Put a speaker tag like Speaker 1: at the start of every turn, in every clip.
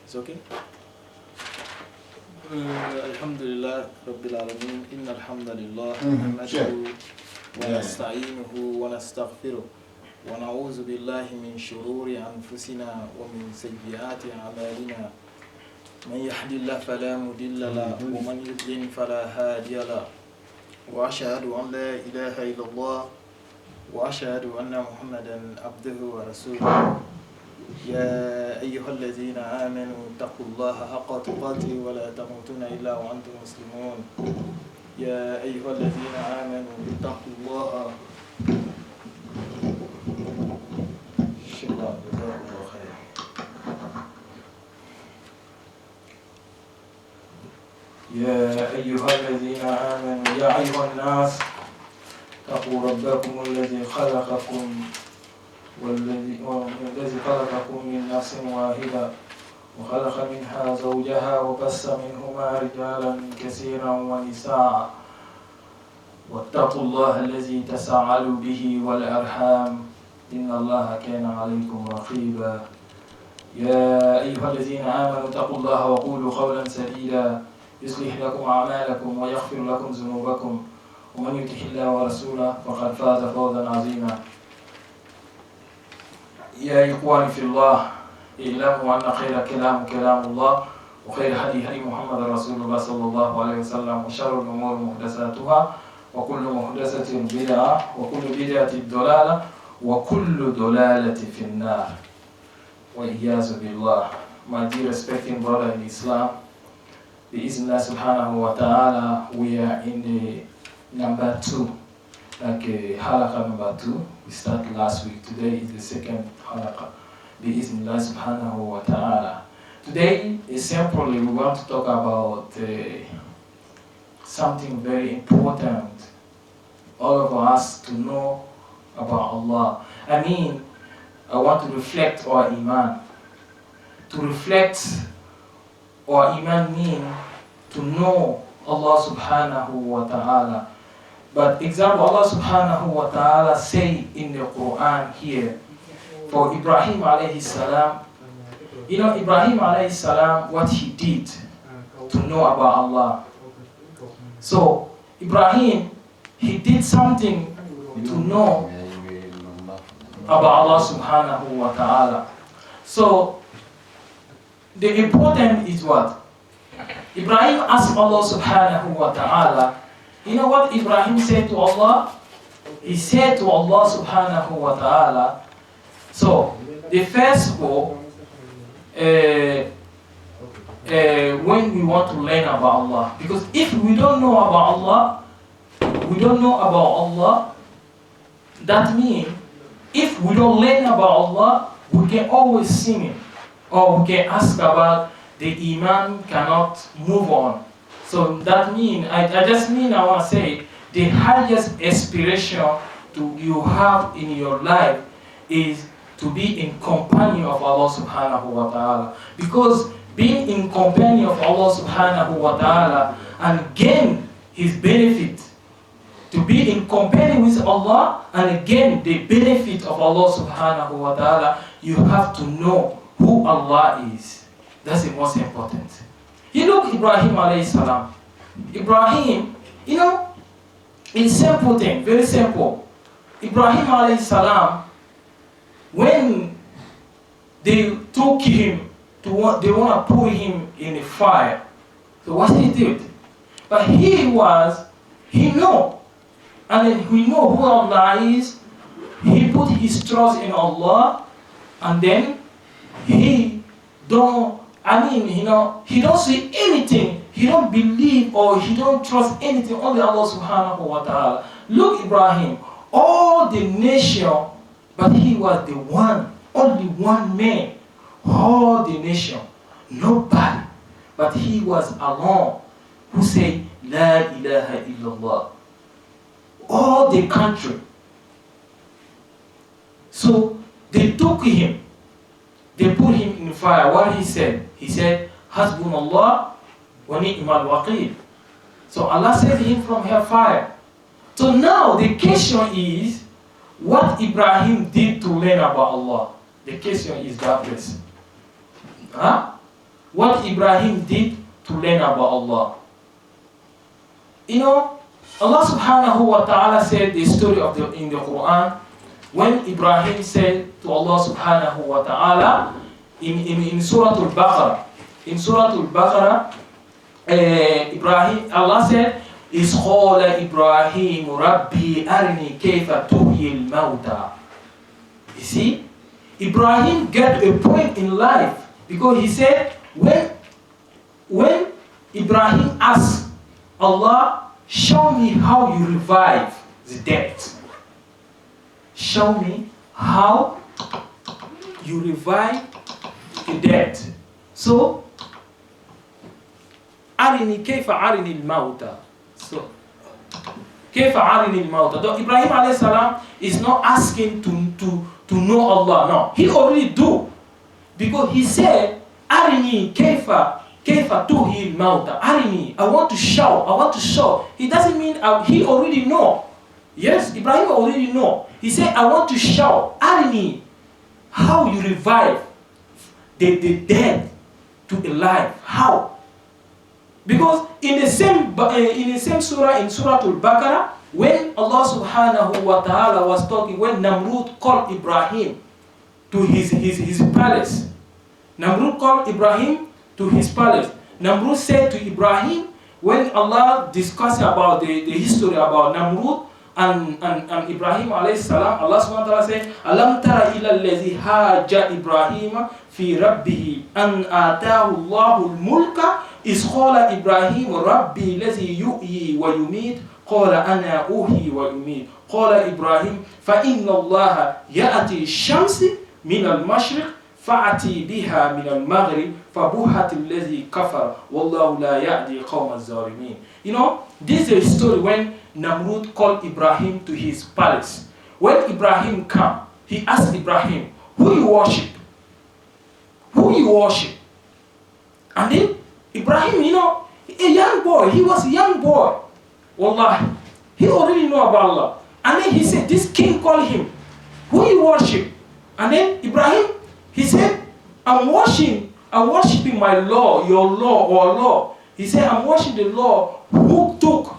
Speaker 1: It's okay? Alhamdulillah Rabbil Alameen. Inna alhamdulillah nahmaduhu wa nasta'inuhu wa nastaghfiruh wa na'udhu billahi min shururi anfusina wa min sayyiati a'malina. Man yahdihillahu fala mudilla lahu wa man yudlil fala hadiya lahu. Wa ashhadu an la ilaha illallah wa ashhadu anna Muhammadan abduhu wa rasuluh. يا أيها الذين آمنوا اتقوا الله حق تقاته ولا تموتن إلا وأنتم مسلمون. يا أيها الذين آمنوا اتقوا الله. شكرا جزاكم الله خيرا. يا أيها الذين آمنوا يا أيها الناس اتقوا ربكم الذي خلقكم والذي خلقكم من نفس واحدة وخلق منها زوجها وبث منهما رجالا كثيرا ونساء واتقوا الله الذي تساءلوا به والأرحام إن الله كان عليكم رقيبا. يا أيها الذين آمنوا اتقوا الله وقولوا قولا سديدا يصلح لكم أعمالكم ويغفر لكم ذنوبكم ومن يطع الله ورسوله فقد فاز فوزا عظيما. يا إخواني في الله اعلموا أن خير كلام الله وخير هدي محمد رسول الله صلى الله عليه وسلم وشر الأمور محدثاتها وكل محدثة بدعة وكل بدعة ضلالة وكل ضلالة في النار وإياذ بالله. My dear respecting brother in Islam, بإذن الله سبحانه وتعالى, we are in the number 2, like halakha number 2. We started last week. Today is the second halakha. Bi-Iznillah subhanahu wa ta'ala. Today, simply, we want to talk about something very important. All of us to know about Allah. I mean, I want to reflect our iman. To reflect our iman means to know Allah subhanahu wa ta'ala. But example, Allah subhanahu wa ta'ala say in the Quran here, for Ibrahim alayhi salam, you know Ibrahim alayhi salam, what he did to know about Allah. So Ibrahim, he did something to know about Allah subhanahu wa ta'ala. So the important is what? Ibrahim asked Allah subhanahu wa ta'ala. You know what Ibrahim said to Allah? He said to Allah subhanahu wa ta'ala, so the first goal, when we want to learn about Allah, because if we don't know about Allah, that means if we don't learn about Allah, we can always sing it, or we can ask about the iman cannot move on. So that means, I want to say, the highest aspiration you have in your life is to be in company of Allah subhanahu wa ta'ala. Because being in company of Allah subhanahu wa ta'ala and gain His benefit, to be in company with Allah and gain the benefit of Allah subhanahu wa ta'ala, you have to know who Allah is. That's the most important. You look Ibrahim alayhi salam. Ibrahim, you know, it's simple thing, very simple. Ibrahim alayhi salam, when they took him they want to put him in the fire. So what he did? But he know, and then he know who Allah is. He put his trust in Allah, and then he don't see anything. He don't believe or he don't trust anything, only Allah subhanahu wa ta'ala. Look Ibrahim, all the nation, but he was the one, only one man. All the nation, nobody, but he was alone who said, La ilaha illallah. All the country. So they took him, they put him in fire. What he said? He said, Hasbunallah wa ni'mal waqil. So Allah saved him from hellfire. So now the question is, what Ibrahim did to learn about Allah? The question is that place. Huh? what Ibrahim did to learn about Allah. You know, Allah subhanahu wa ta'ala said the story in the Quran when Ibrahim said to Allah subhanahu wa ta'ala in Surah Al-Baqarah. In Surah Al-Baqarah, Allah said, إِذْ قَالَ إِبْرَاهِيمُ رَبِّي أَرِنِي كَيْفَ تُحْيِي الْمَوْتَى. You see, Ibrahim got a point in life because he said, when Ibrahim asked Allah, show me how you revive the dead. Show me how you revive the dead. So, أرني كيف أرني الموتى. So, كيف أرني الموتى. Ibrahim alayhi salam is not asking to know Allah. No, he already do. Because he said, أرني كيف تحيي الموتى. أرني, I want to show. It doesn't mean he already know. Yes, Ibrahim already know. He said, I want to show. أرني, how you revive the dead to alive. How? Because in the same surah, in Surah Al-Baqarah, when Allah subhanahu wa ta'ala was talking, when Namrud called Ibrahim to his palace. Namrud called Ibrahim to his palace. Namrud said to Ibrahim, when Allah discussed about the history about Namrud and Ibrahim alayhi salam, Allah subhanahu wa ta'ala said, Alam tara ila allazi haja Ibrahim fi rabbihi an atahu Allahu al-mulka is qala Ibrahim Rabbi lazi yu'yi wa yumit qala ana uhi wa yumit qala Ibrahim fa inna Allah ya'ati shamsi min al-mashriq fa'ati biha min al-maghrib fa buhat allazi kafar wallahu la ya'di qawm az-zalimin. You know, this is a story when Namrud called Ibrahim to his palace. When Ibrahim came, he asked Ibrahim, who you worship? Who you worship? And then Ibrahim, you know, a young boy, he was a young boy. Wallahi, he already knew about Allah. And then he said, this king called him, who you worship? And then Ibrahim, he said, I'm worshiping my law, your law, or law. He said, I'm worshiping the law who took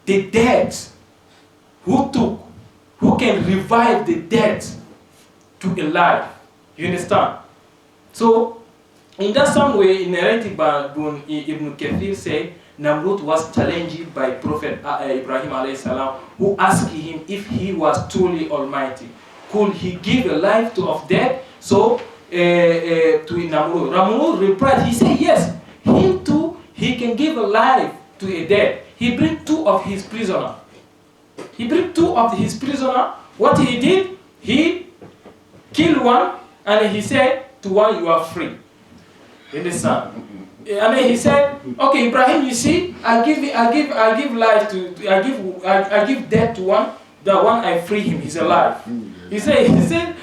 Speaker 1: the dead, who can revive the dead to alive. You understand? So, in that some way, in narrative by Ibn Kathir say, Namrud was challenged by Prophet Ibrahim alayhi salam, who asked him if he was truly almighty. Could he give a life to of dead? So, to Namrud. Namrud replied, he said, yes, him too, he can give a life to a dead. He bring two of his prisoners. What he did, he killed one, and he said to one, you are free. You understand? And then he said, okay, Ibrahim, you see, I give death to one, the one I free him, he's alive. He said,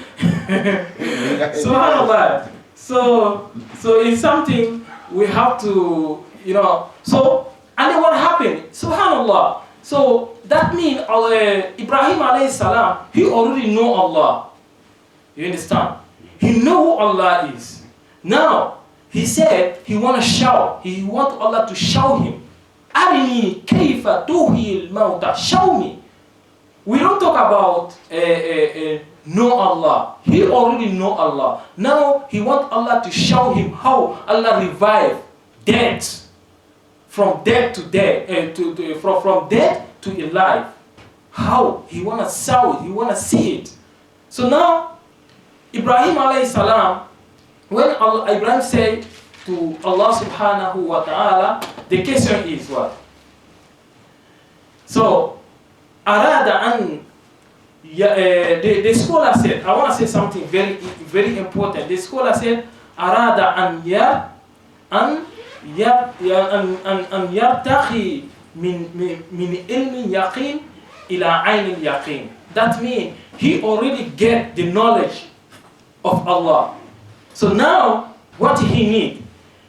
Speaker 1: subhanallah. So it's something we have to, you know. So, and then what happened? Subhanallah. So that means Ibrahim alayhi salam, he already know Allah. You understand? He know who Allah is. Now, he said he want to shout. He want Allah to show him. Arini kayfa tuhil mauta. Show me. We don't talk about know Allah. He already know Allah. Now he want Allah to show him how Allah revive dead from dead to dead, from dead to alive. How he want to show it. He want to see it. So now Ibrahim alayhi salam, when Ibrahim said to Allah subhanahu wa ta'ala, the question is what? So, arada an, the scholar said, I want to say something very, very important. The scholar said, arada an yartaqi min ilmin yaqin ila ayn yaqin. That means he already get the knowledge of Allah. So now, what he need?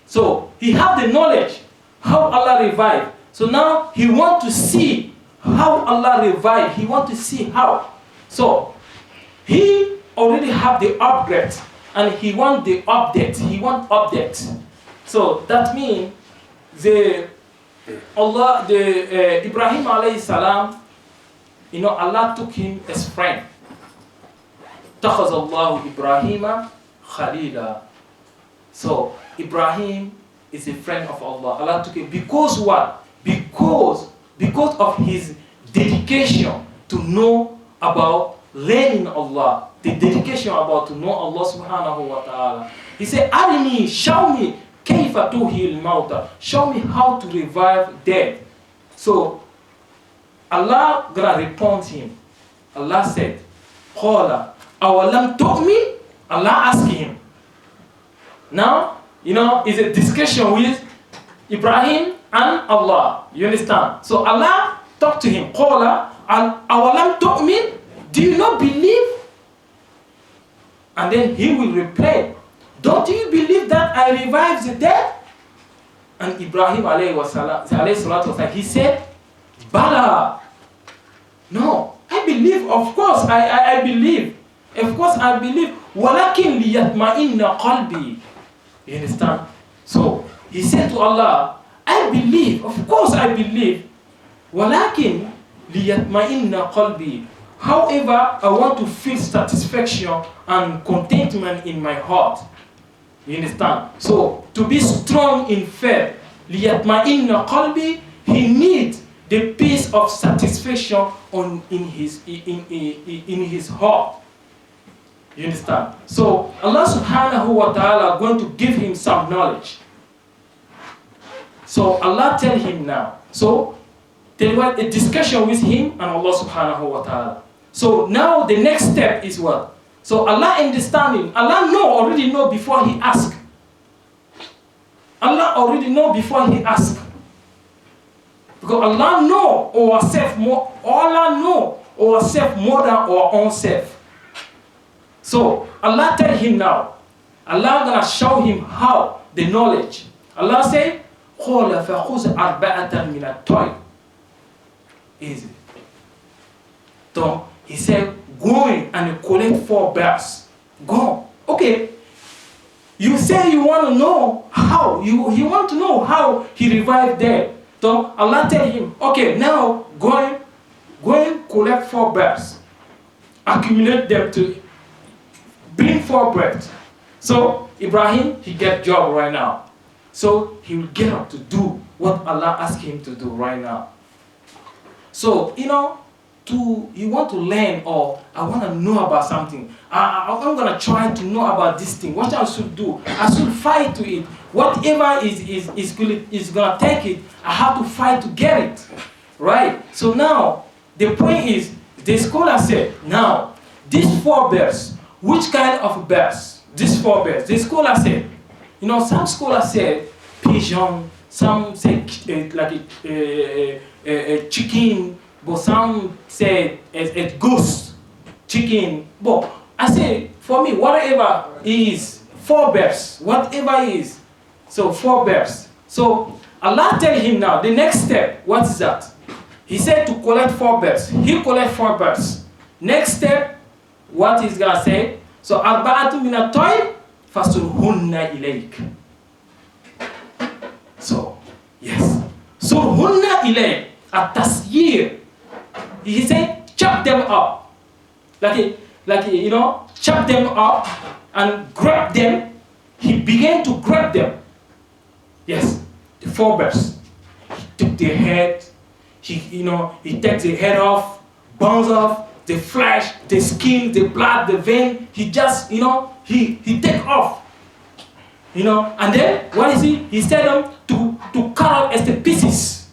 Speaker 1: So he have the knowledge how Allah revive. So now he want to see how Allah revive. He want to see how. So he already have the upgrade, and he want the update. He want update. So that means the Ibrahim alayhi salam, Allah took him as friend. اتخذ الله إبراهيم خليلا. So Ibrahim is a friend of Allah. Allah took him because what? Because of his dedication to know about learning Allah, the dedication about to know Allah subhanahu wa ta'ala. He said, Arini, show me kayfa tuhil mauta. Show me how to revive dead. So Allah gonna respond him. Allah said, Qala, awalam tu'min? Allah asked him. Now, it's a discussion with Ibrahim and Allah. You understand? So Allah talked to him. Qala, awalam tu'min? Do you not believe? And then he will reply, don't you believe that I revive the dead? And Ibrahim alayhi salatu wasalam, he said, Bala. No, I believe, of course, I believe. Of course I believe. Walakin liyatma'inna qalbi. You understand? So he said to Allah, I believe, of course I believe. Walakin liyatma'inna qalbi. However, I want to feel satisfaction and contentment in my heart. You understand? So to be strong in faith, liyatma'inna qalbi, he needs the peace of satisfaction in his heart. You understand? So Allah subhanahu wa ta'ala going to give him some knowledge. So Allah tell him now. So there was a discussion with him and Allah subhanahu wa ta'ala. So now the next step is what? So Allah understanding. Allah already know before he ask. Allah already know before he ask. Because Allah know ourselves more. Allah know ourselves more than our own self. So Allah tell him now. Allah gonna show him how the knowledge. Allah say, "Qala fakhuz arba'atan min at-tayr." Easy. So he said, "Going and collect 4 birds." Go. Okay. You say you want to know how. You want to know how he revived dead. So Allah tell him, okay, now go and collect 4 birds. Accumulate them to bring 4 birds. So Ibrahim, he get job right now. So he will get up to do what Allah asked him to do right now. So, you want to learn, or I want to know about something. I'm going to try to know about this thing. What I should do? I should fight to it. Whatever is going to take it, I have to fight to get it. Right? So now, the point is, the scholar said, now, these 4 birds, which kind of birds? These 4 birds. The scholar said, some scholars said pigeon, some say like a chicken, but some say a goose, chicken. But I say, for me, whatever is 4 birds, whatever is. So 4 birds. So Allah tell him now, the next step, what is that? He said to collect 4 birds. He collect 4 birds. Next step, what is gonna say? So arba'atu min at-tayr fasurhunna ilayk. So yes, surhunna ilayk at-tasyir. He said, chop them up, chop them up and grab them. He began to grab them. Yes, the 4 birds. He took their head. He takes the head off, bones off, the flesh, the skin, the blood, the vein. He just, he take off. And then what is he? He said them to cut off as the pieces.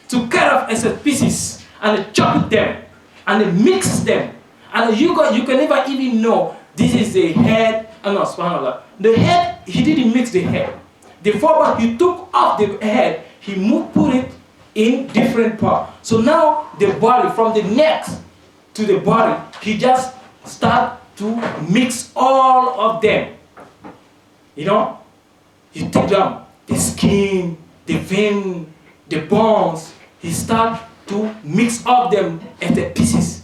Speaker 1: To cut off as the pieces and chop them and mix them. And you can never even know this is the head. No, subhanAllah. The head, he didn't mix the head. The 4 birds, he took off the head, he put it in different parts. So now the body, from the neck to the body, he just start to mix all of them. He take them, the skin, the vein, the bones, he start to mix all them at the pieces.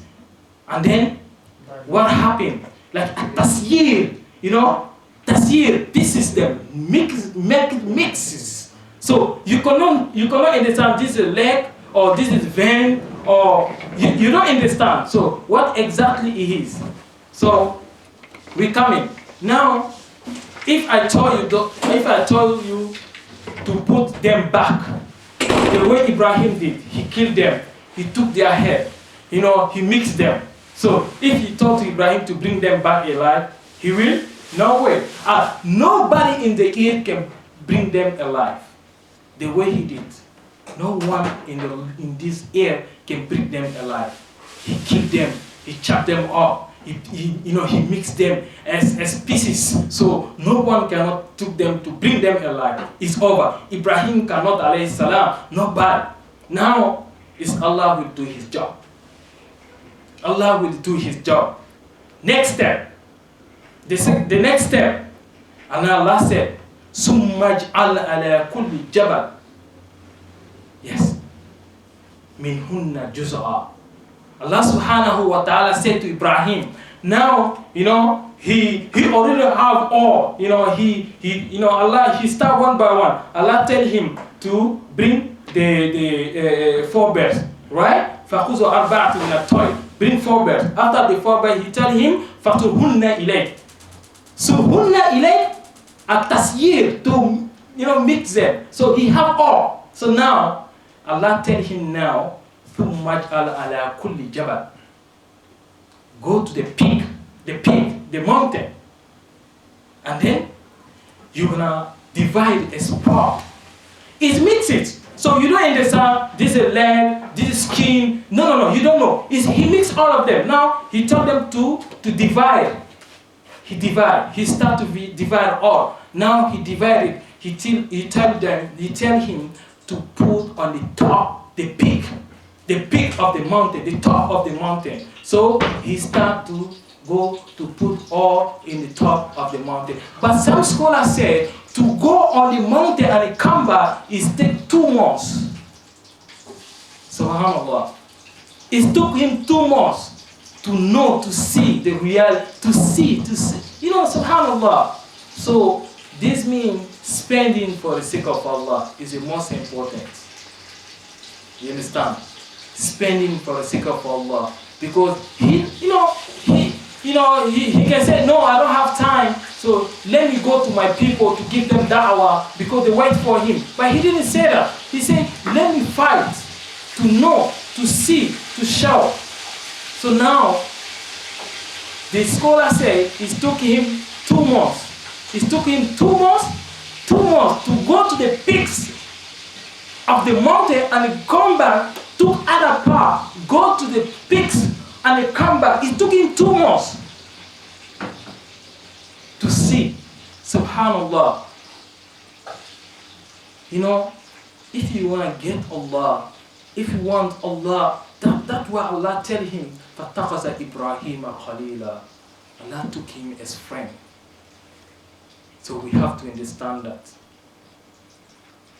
Speaker 1: And then what happened? Like a tasyir, tasyir, pieces them, make it mixes. So you cannot understand this is leg or this is vein or you don't understand. So what exactly it is? So we come in now. If I told you to put them back, the way Ibrahim did, he killed them. He took their head. He mixed them. So if he told Ibrahim to bring them back alive, he will? No way. Nobody in the earth can bring them alive the way he did. No one in this earth can bring them alive. He killed them. He chopped them up. He mixed them as pieces. So no one cannot took them to bring them alive. It's over. Ibrahim cannot, alayhi salam, nobody. Now it's Allah will do his job. Allah will do his job. Next step. The next step. And Allah said, Summaj ala kulli jabal. Yes. Min hunna juz'a. Allah subhanahu wa ta'ala said to Ibrahim, now, he already have all, Allah, he start one by one. Allah tell him to bring the 4 birds, right? فَخُذُوا أَرْبَعَةٍ مِنَ الطَّيْرِ. Bring 4 birds. After the 4 birds, he tell him, فَتُهُنَّ إِلَيْكَ. So, hunna ilayk, at-tasyir, to, mix them. So, he have all. So now, Allah tell him now, ثُمَّ اجْعَلْ عَلَى كُلِّ جَبَلٍ. Go to the peak, the mountain. And then, you're gonna divide a spot. It mixes. So you don't understand, this is leg, this is skin. No, you don't know. He mixed all of them. Now, he told them to divide. He start to divide all. Now, he divided. He tell him to put on the top, the peak of the mountain, the top of the mountain. So he start to go to put all in the top of the mountain. But some scholars say to go on the mountain and come back is take 2 months. Subhanallah. It took him 2 months to know, to see the reality, to see. Subhanallah. So this means spending for the sake of Allah is the most important. You understand? Spending for the sake of Allah. Because he can say, no, I don't have time, so let me go to my people to give them da'wah because they wait for him. But he didn't say that. He said, let me fight, to know, to see, to show. So now, the scholar say it took him 2 months. It took him 2 months to go to the peaks of the mountain and come back, took other part, go to the peaks and come back. It took him 2 months to see. Subhanallah. If you want to get Allah, if you want Allah, that's why Allah tell him, فَاتَّخَذَ إِبْرَاهِيمَ خَلِيلًا. Allah took him as friend. So we have to understand that.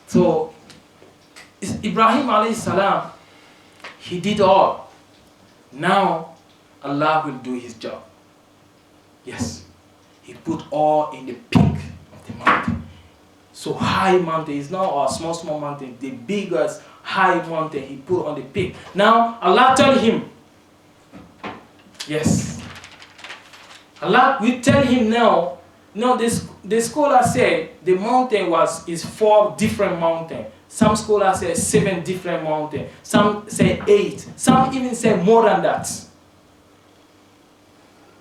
Speaker 1: So Ibrahim alayhi salam, he did all. Now Allah will do his job. Yes. He put all in the peak of the mountain. So high mountain is not a small mountain. The biggest high mountain he put on the peak. Now Allah tell him. Yes. Allah will tell him now. No, the scholar say the mountain is 4 different mountains. Some scholars say 7 different mountains. Some say 8. Some even say more than that.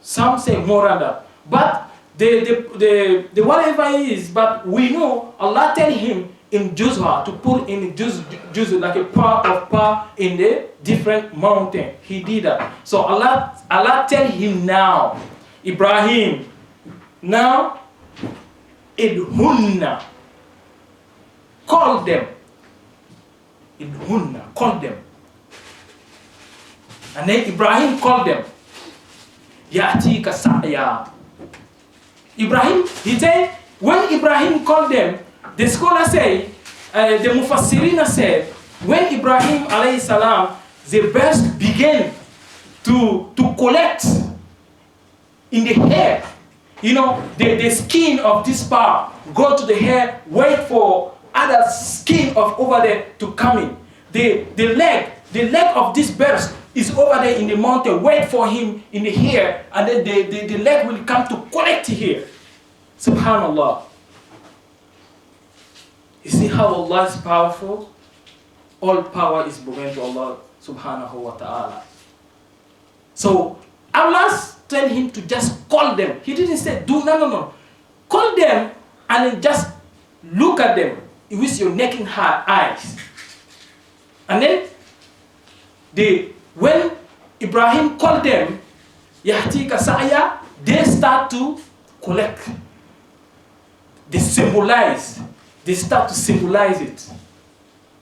Speaker 1: Some say more than that. But the whatever it is, but we know Allah tell him in Juzha to put in Juzha like a part in the different mountain. He did that. So Allah tell him now, Ibrahim, now idhunna, call them. Idhunna, call them. And then Ibrahim called them. Ya'tika sa'ya. Ibrahim, he said, when Ibrahim called them, the scholar say, the Mufassirina said, when Ibrahim alayhi salam, the birds began to collect in the air. the skin of this part go to the hair, wait for other skin of over there to come in. The leg of this bird is over there in the mountain, wait for him in the hair, and then the leg will come to collect here. Subhanallah. You see how Allah is powerful? All power is belonging to Allah subhanahu wa ta'ala. So Allah told him to just call them. He didn't say no. Call them and then just look at them with your naked eyes. And then when Ibrahim called them, Yahtika Sa'ya, they start to collect. They start to symbolize it.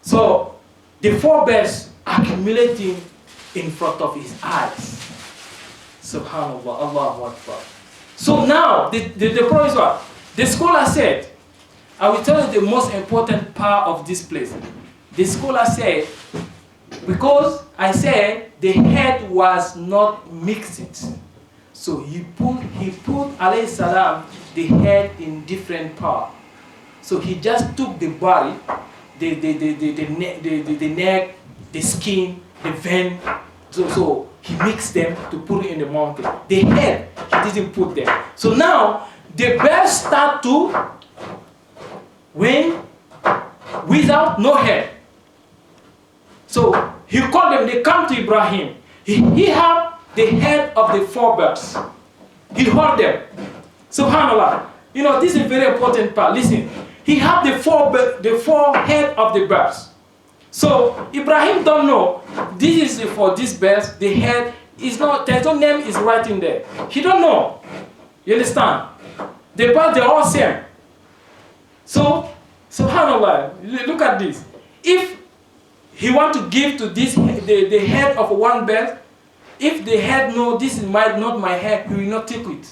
Speaker 1: So the 4 birds accumulating in front of his eyes. Subhanallah, Allahu Akbar. So now the problem is what? The scholar said, I will tell you the most important part of this place. The scholar said, because I said the head was not mixed. So he put alayhi salam the head in different part. So he just took the body, the neck, the skin, the vein. So he mixed them to put it in the mountain. The head, he didn't put there. So now the birds start to wing without no head. So he called them, they come to Ibrahim. He had the head of the 4 birds. He heard them. Subhanallah. This is a very important part. Listen. He had the 4 head of the birds. So Ibrahim don't know. This is for these birds. The head is not, there's no name is writing there. He don't know. You understand? The birds, they're all same. So, subhanallah, look at this. If he want to give to this the head of one bird, if the head know this is not my head, he will not take it.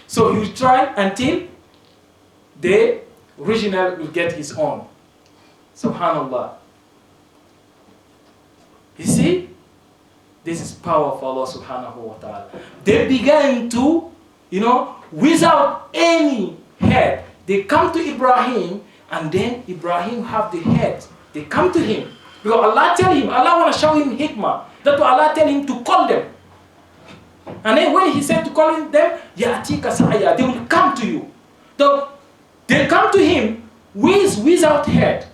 Speaker 1: So he will try until the original will get his own. Subhanallah. You see? This is power of Allah subhanahu wa ta'ala. They began to, without any head, they come to Ibrahim, and then Ibrahim have the head. They come to him. Because Allah tell him, Allah want to show him hikmah. That's why Allah tell him to call them. And then when he said to call them, Ya'tika Sa'ya, they will come to you. So they come to him without head.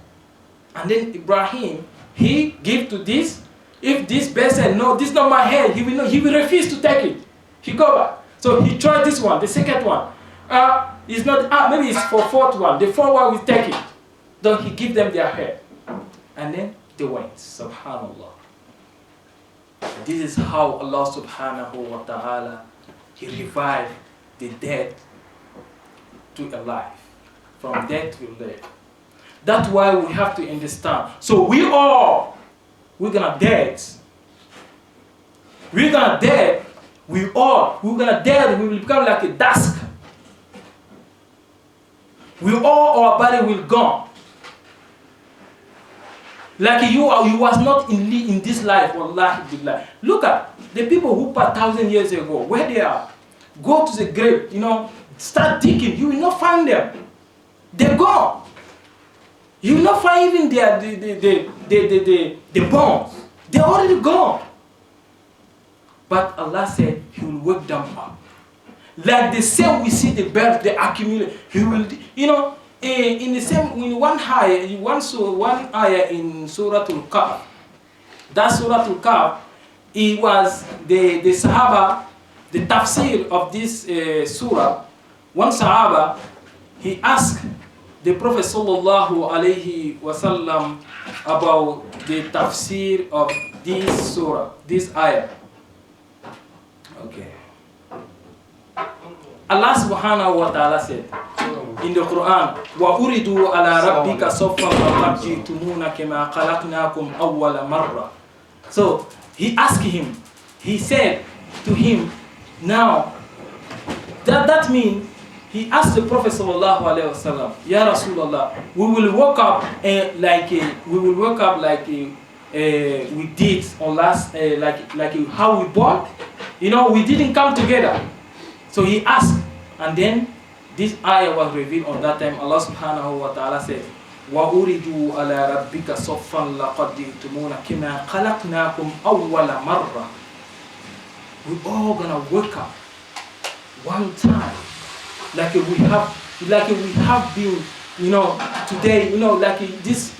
Speaker 1: And then Ibrahim, he give to this. If this bird said, no, this is not my head, he will refuse to take it. He go back. So he tried this one, the second one. It's not, maybe it's for 4th one. The 4th one will take it. Then he give them their head. And then they went. Subhanallah. This is how Allah subhanahu wa ta'ala, he revived the dead to alive. From dead to live. That's why we have to understand. So we're gonna dead. We're gonna dead. We're gonna dead. We will become like a dust. Our body will gone. Like you was not in this life, wallahi billah. Look at the people who passed 1,000 years ago, where they are. Go to the grave, start digging. You will not find them. They're gone. You will not find even the bones. They're already gone. But Allah said He will wake them up. Like the same we see the birds, they accumulate. He will, in the same, in one ayah in Surah Al-Kahf. That Surah Al-Kahf, it was the Sahaba, the tafsir of this surah. One Sahaba, he asked the Prophet sallallahu alaihi wasallam about the tafsir of this surah, this ayah. Okay. Allah subhanahu wa ta'ala said in the Quran, وَأُرِدُوا عَلَى رَبِّكَ صَفًّا وَقَدْ جِئْتُمُونَ كَمَا خَلَقْنَاكُمْ أَوَّلَ مَرَّةٍ. So he asked him, he said to him, now that means he asked the Prophet sallallahu alaihi wasallam, Ya Rasulullah, we will wake up like we did on last like how we born. We didn't come together. So he asked, And then this ayah was revealed on that time. Allah subhanahu wa ta'ala said, وَأُرِدُوا عَلَى رَبِّكَ صَفًّا لَقَدْ جِئْتُمُونَ كَمَا خَلَقْنَاكُمْ أَوَّلَ مَرَّةٍ. We're all gonna wake up one time, like we have been, today, like this,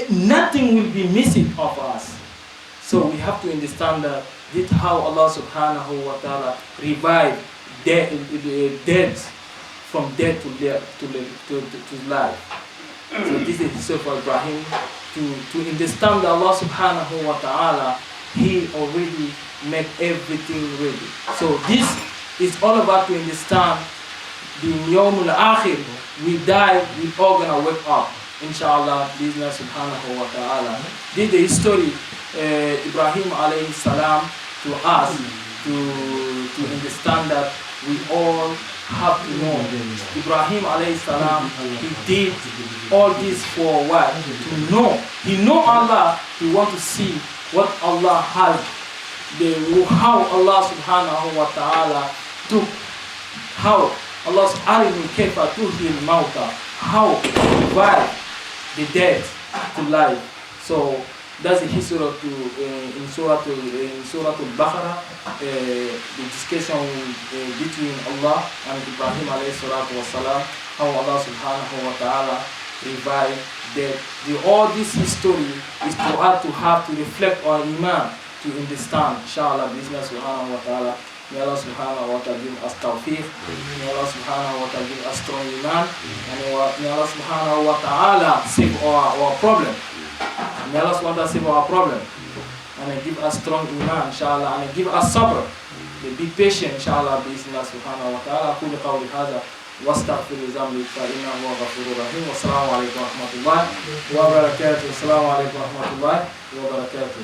Speaker 1: nothing will be missing of us. So we have to understand that this is how Allah subhanahu wa ta'ala revived dead from death to life. So this is the history of Ibrahim. To understand that Allah subhanahu wa ta'ala, He already made everything ready. So this is all about to understand the Yawmul Akhir. We die, we all gonna wake up. Inshallah, Bismillah subhanahu wa ta'ala. This is the history Ibrahim alayhi salam to us to understand that we all have to know. Ibrahim alayhi salam, he did all this for what? To know. He know Allah, he want to see what Allah has, how Allah subhanahu wa ta'ala took, how Allah subhanahu wa ta'ala how revive the dead to life. So that's the history of in Surah Al-Baqarah, the discussion between Allah and Ibrahim alayhi salatu wasalam, how Allah subhanahu wa ta'ala revived dead. All this history is for us to have to reflect on Iman, to understand. Inshallah, business subhanahu wa ta'ala. May Allah subhanahu wa ta'ala give us tawfiq. May Allah subhanahu wa ta'ala give us strong Iman. And may Allah subhanahu wa ta'ala save our problem. May Allah subhanahu wa ta'ala save our problem. And give us strong Iman, inshallah. And give us sabr. Be patient, inshallah. Bismillah subhanahu wa ta'ala. أقول قولي هذا واستغفر ذنبي فإنه هو غفور رحيم. والسلام عليكم ورحمة الله وبركاته. السلام عليكم ورحمة الله وبركاته.